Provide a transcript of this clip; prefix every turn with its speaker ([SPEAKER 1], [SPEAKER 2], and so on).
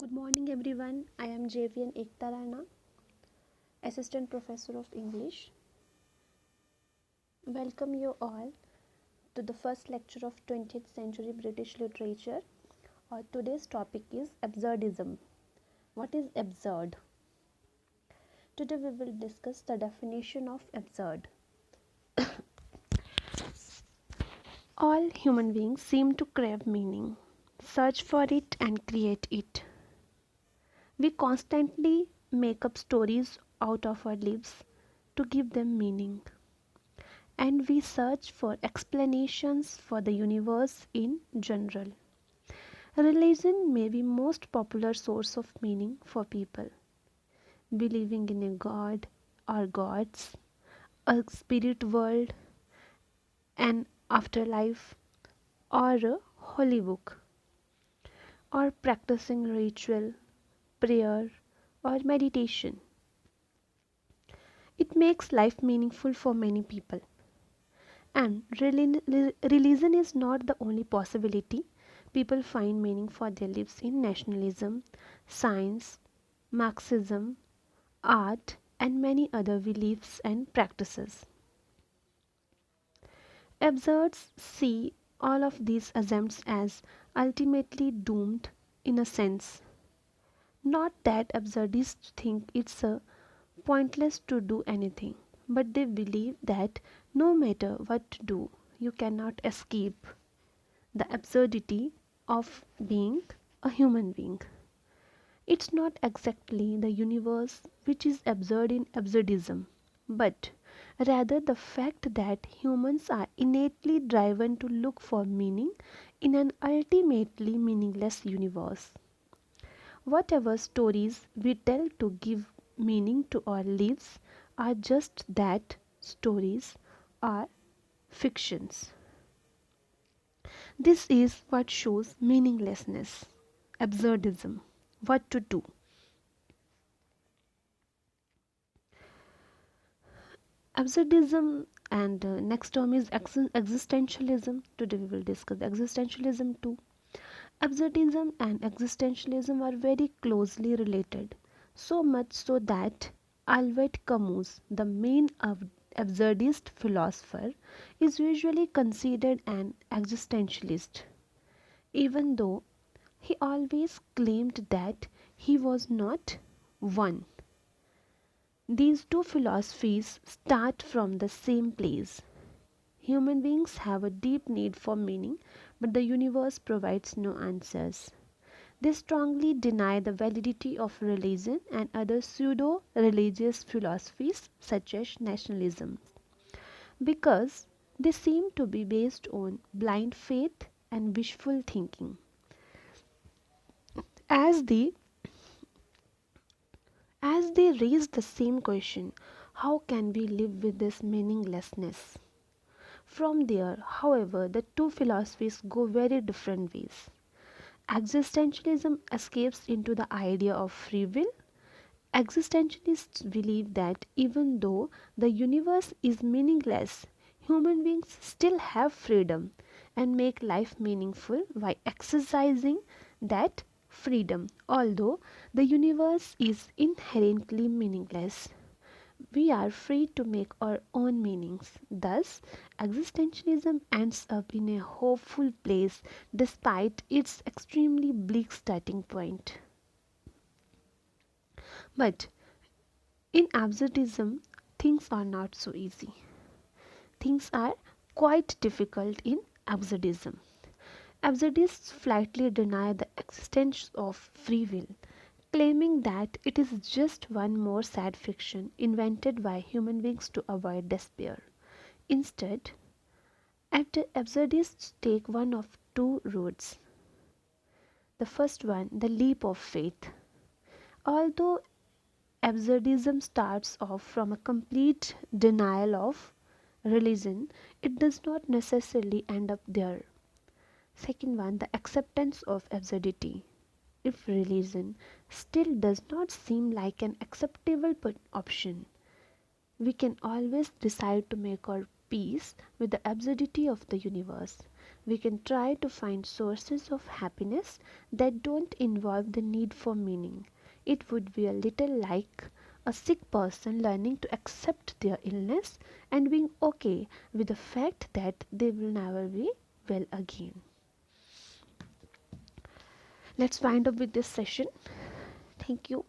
[SPEAKER 1] Good morning, everyone. I am JVN Ekta Rana, Assistant Professor of English. Welcome you all to the first lecture of 20th century British literature. Today's topic is absurdism. What is absurd? Today we will discuss the definition of absurd. All human beings seem to crave meaning, search for it, and create it. We constantly make up stories out of our lives to give them meaning, and we search for explanations for the universe in general. Religion may be most popular source of meaning for people. Believing in a god or gods, a spirit world, an afterlife, or a holy book, or practicing ritual, prayer, or meditation. It makes life meaningful for many people. And religion is not the only possibility. People find meaning for their lives in nationalism, science, Marxism, art, and many other beliefs and practices. Absurds see all of these attempts as ultimately doomed in a sense. Not that absurdists think it's pointless to do anything, but they believe that no matter what to do, you cannot escape the absurdity of being a human being. It's not exactly the universe which is absurd in absurdism, but rather the fact that humans are innately driven to look for meaning in an ultimately meaningless universe. Whatever stories we tell to give meaning to our lives are just that, stories are fictions. This is what shows meaninglessness, absurdism. What to do? Absurdism and next term is existentialism. Today we will discuss existentialism too. Absurdism and existentialism are very closely related, so much so that Albert Camus, the main absurdist philosopher, is usually considered an existentialist, even though he always claimed that he was not one. These two philosophies start from the same place. Human beings have a deep need for meaning, but the universe provides no answers. They strongly deny the validity of religion and other pseudo religious philosophies such as nationalism because they seem to be based on blind faith and wishful thinking. As they as they raise the same question, how can we live with this meaninglessness? From there, however, the two philosophies go very different ways. Existentialism escapes into the idea of free will. Existentialists believe that even though the universe is meaningless, human beings still have freedom and make life meaningful by exercising that freedom, although the universe is inherently meaningless. We are free to make our own meanings. Thus, existentialism ends up in a hopeful place despite its extremely bleak starting point. But in absurdism, things are not so easy. Things are quite difficult in absurdism. Absurdists flatly deny the existence of free will, claiming that it is just one more sad fiction invented by human beings to avoid despair. Instead, absurdists take one of two routes. The first one, the leap of faith. Although absurdism starts off from a complete denial of religion, it does not necessarily end up there. Second one, the acceptance of absurdity. If religion still does not seem like an acceptable option, we can always decide to make our peace with the absurdity of the universe. We can try to find sources of happiness that don't involve the need for meaning. It would be a little like a sick person learning to accept their illness and being okay with the fact that they will never be well again. Let's wind up with this session. Thank you.